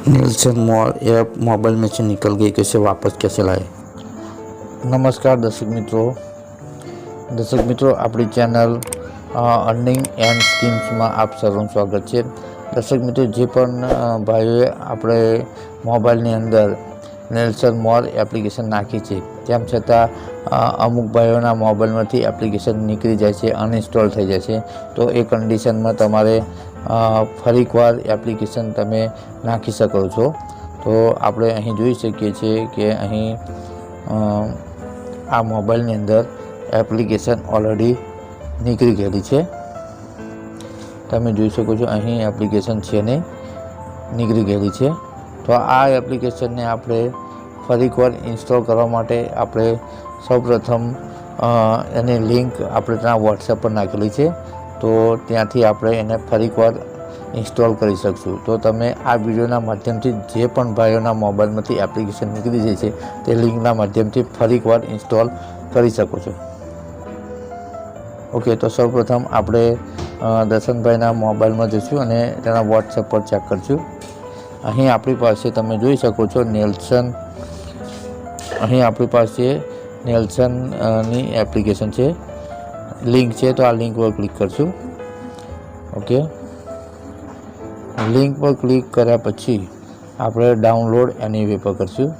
Nelson mall app mobile में से निकल गई, कैसे वापस कैसे लाए। નમસ્કાર દર્શક મિત્રો આપણી ચેનલ અર્નિંગ એન્ડ સ્કીમ્સમાં આપ સૌનું સ્વાગત છે। દર્શક મિત્રો, જે પણ ભાઈઓએ આપણે મોબાઈલની અંદર નેલ્સન મોલ એપ્લિકેશન નાખી છે, તેમ છતાં અમુક ભાઈઓના મોબાઈલમાંથી એપ્લિકેશન નીકળી જાય છે, અનઇન્સ્ટોલ થઈ જાય છે, તો એ કન્ડિશનમાં તમારે ફરી એકવાર એપ્લિકેશન તમે નાખી શકો છો। તો આપણે અહીં જોઈ શકીએ છીએ કે અહીં આ મોબાઈલની અંદર એપ્લિકેશન ઓલરેડી નીકળી ગયેલી છે। તમે જોઈ શકો છો અહીં એપ્લિકેશન છે ને નીકળી ગયેલી છે। તો આ એપ્લિકેશનને આપણે ફરી એકવાર ઇન્સ્ટોલ કરવા માટે આપણે સૌપ્રથમ એની લિંક આપણે ત્યાં વોટ્સએપ પર નાખેલી છે, તો ત્યાંથી આપણે એને ફરી એકવાર ઇન્સ્ટોલ કરી શકશું। તો તમે આ વિડીયોના માધ્યમથી જે પણ ભાઈઓના મોબાઈલમાંથી એપ્લિકેશન નીકળી જાય છે તે લિંકના માધ્યમથી ફરી એકવાર ઇન્સ્ટોલ કરી શકો છો। ઓકે, તો સૌપ્રથમ આપણે દર્શનભાઈના મોબાઈલમાં જઈશું અને તેના વોટ્સએપ પર ચેક કરીશું। અહીં આપણી પાસે તમે જોઈ શકો છો નેલ્સન, અહીં આપણી પાસે નેલ્સનની એપ્લિકેશન છે, લિંક છે, તો આ લિંક પર ક્લિક કરશું। ઓકે, લિંક પર ક્લિક કર્યા પછી આપણે ડાઉનલોડ એનીવે પર કરીશું।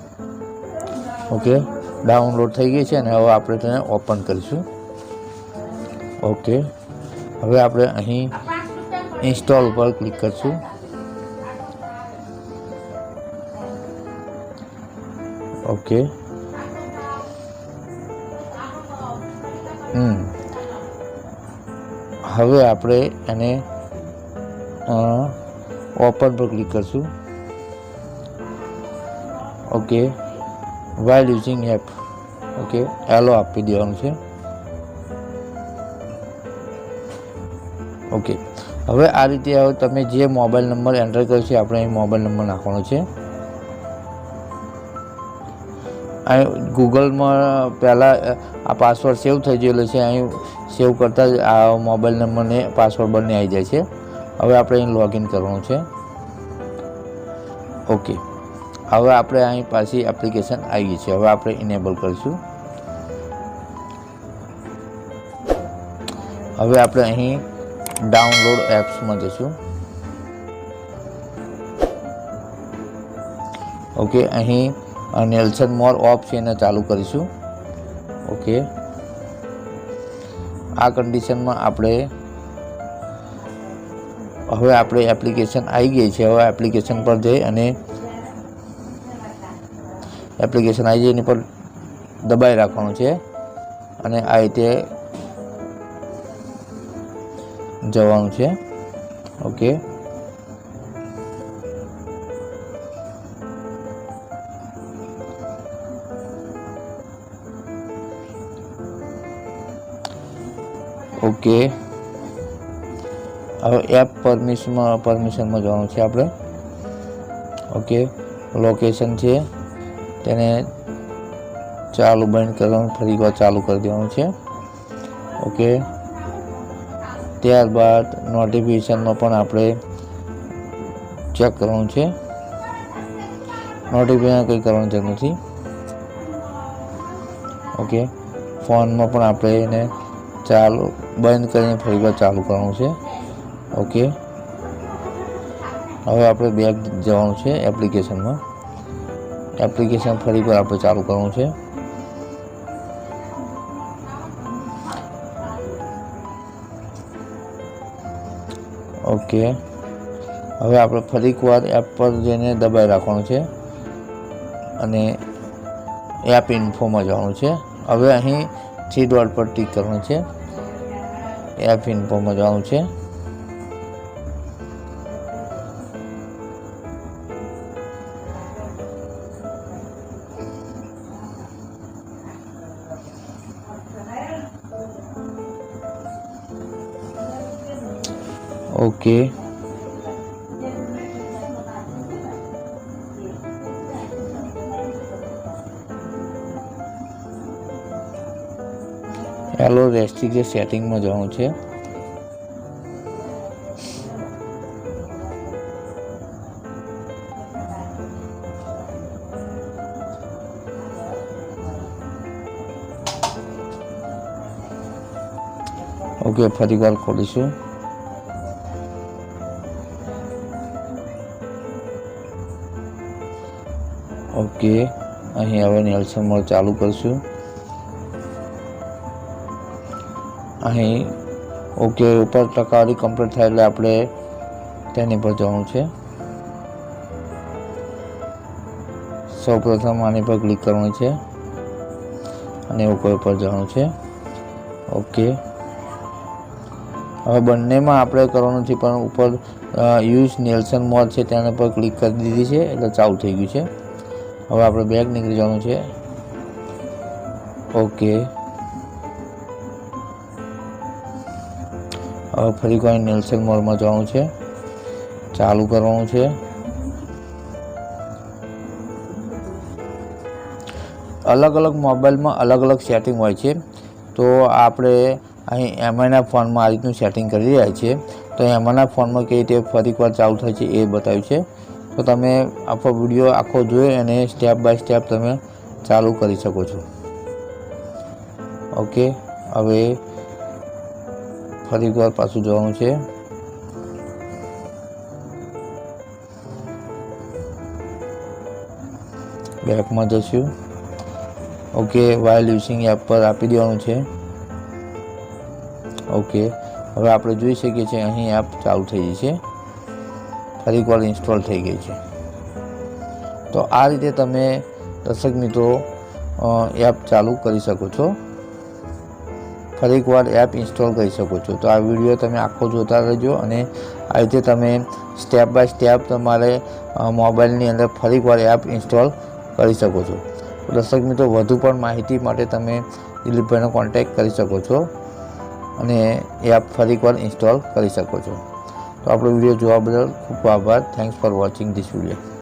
ઓકે, ડાઉનલોડ થઈ ગઈ છે અને હવે આપણે તેને ઓપન કરીશું। ઓકે, હવે આપણે અહીં ઇન્સ્ટોલ પર ક્લિક કરીશું। ઓકે, હવે આપણે એને ઓપન પર ક્લિક કરશું। Okay, while using app, okay, allow આપી દેવાનું છે। ઓકે, હવે આ રીતે હવે તમે જે મોબાઈલ નંબર એન્ટર કર્યો છે, આપણે અહીં મોબાઈલ નંબર નાખવાનો છે। અહીં ગૂગલમાં પહેલાં આ પાસવર્ડ સેવ થઈ ગયેલો છે, અહીં સેવ કરતાં જ આ મોબાઈલ નંબરને પાસવર્ડ બંને આવી જાય છે। હવે આપણે અહીં લોગિન કરવાનું છે। ઓકે, હવે આપણે અહીં પાછી એપ્લિકેશન આવી ગઈ છે, હવે આપણે ઇનેબલ કરીશું। હવે આપણે અહીં ડાઉનલોડ એપ્સમાં જઈશું। ઓકે, અહીં નેલ્સન મોર ઓફ છે એને ચાલુ કરીશું। ઓકે, આ કન્ડિશનમાં આપણે એપ્લિકેશન આવી ગઈ છે, હવે એપ્લિકેશન પર જઈ અને એપ્લિકેશન આવી જાય એની પર દબાઈ રાખવાનું છે અને આ રીતે જવાનું છે। ઓકે, ઓકે, હવે એપ પરમિશનમાં જવાનું છે આપણે। ઓકે, લોકેશન છે તેને ચાલુ બંધ કરવાનું, ફરી એકવાર ચાલુ કરી દેવાનું છે। ઓકે, ત્યારબાદ નોટિફિકેશનમાં પણ આપણે ચેક કરવાનું છે, નોટિફિકેશન કંઈ કરવાની જરૂર નથી। ઓકે, ફોનમાં પણ આપણે એને બંધ કરીને ફરી વાર ચાલુ કરવાનું છે। ઓકે, હવે આપણે બેક જવાનું છે એપ્લિકેશનમાં, એપ્લિકેશન ફરી વાર આપણે ચાલુ કરવાનું છે। ઓકે, હવે આપણે ફરી એકવાર એપ પર જઈને દબાઈ રાખવાનું છે અને એપ ઇન્ફોમાં જવાનું છે। હવે અહીં 3 ડોટ પર ટિક કરવાનું છે, એપ ઇન્ફોમાં જવાનું છે। ઓકે, એલો રેસ્ટ્રિક્ટેડ સેટિંગમાં જવાનું છે। ઓકે, ફરીવાર ખોલીશું. ઓકે, અહીં હવે નેલ્સન મોડ ચાલુ કરશું. અહીં ઓકે ઉપર ટકાવારી કમ્પ્લીટ થાય એટલે આપણે તેની પર જવાનું છે. સૌપ્રથમ આની પર ક્લિક કરવાનું છે અને ઓકે ઉપર જવાનું છે. ઓકે, હવે બંનેમાં આપણે કરવાનું છે, પણ ઉપર યુઝ નેલ્સન મોડ છે તેના પર ક્લિક કરી દીધી છે એટલે ચાલુ થઈ ગયું છે. હવે આપણે બેક નીકળી જવાનું છે. ઓકે, હવે ફરી કોઈ નેલ્સન મોડમાં જવાનું છે, ચાલુ કરવાનું છે. અલગ અલગ મોબાઈલમાં અલગ અલગ સેટિંગ હોય છે, તો આપણે અહીં એમઆઈના ફોનમાં આ રીતનું સેટિંગ કરી રહ્યા છીએ. તો એમઆઈના ફોનમાં કઈ રીતે ફરીવાર ચાલુ થાય છે એ બતાવ્યું છે. તો તમે આખો વિડીયો આખો જોઈ અને સ્ટેપ બાય સ્ટેપ તમે ચાલુ કરી શકો છો. ઓકે, હવે ફરીવાર પાછું જવાનું છે. બેકમાં જશું. ઓકે, વાઇલ યુઝિંગ એપ પર આપી દેવાનું છે. ઓકે, હવે આપણે જોઈ શકીએ છીએ અહીં એપ ચાલુ થઈ ગઈ છે, ફરીવાર ઇન્સ્ટોલ થઈ ગઈ છે. તો આ રીતે તમે દર્શક મિત્રો એપ ચાલુ કરી શકો છો, ફરીવાર એપ ઇન્સ્ટોલ કરી શકો છો. તો આ વિડીયો તમે આખો જોતા રહેજો અને આ રીતે તમે સ્ટેપ બાય સ્ટેપ તમારે મોબાઈલની અંદર ફરીવાર એપ ઇન્સ્ટોલ કરી શકો છો. દર્શક મિત્રો વધુ પણ માહિતી માટે તમે દિલીપભાઈનો કોન્ટેક્ટ કરી શકો છો અને એપ ફરીવાર ઇન્સ્ટોલ કરી શકો છો. તો આપણો વિડીયો જોવા બદલ ખૂબ આભાર. Thanks for watching this video.